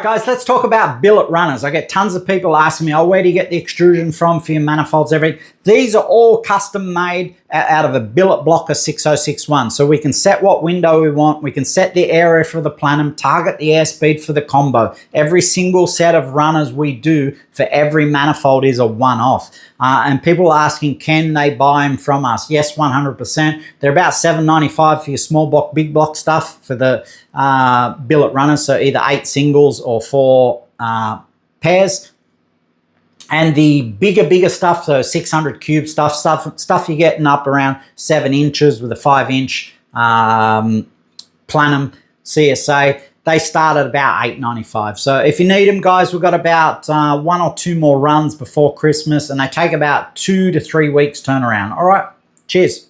Guys, let's talk about billet runners. I get tons of people asking me, oh, where do you get the extrusion from for your manifolds, everything? These are all custom made out of a billet blocker 6061. So we can set what window we want. We can set the area for the plenum, target the airspeed for the combo. Every single set of runners we do for every manifold is a one-off. And people are asking, can they buy them from us? Yes, 100%. They're about $7.95 for your small block, big block stuff for the billet runners. So either 8 singles or 4 pairs. And the bigger stuff, so 600 cube stuff you're getting up around 7 inches with a 5-inch plenum CSA. They start at about $8.95. So if you need them, guys, we've got about 1 or 2 more runs before Christmas, and they take about 2 to 3 weeks turnaround. All right, cheers.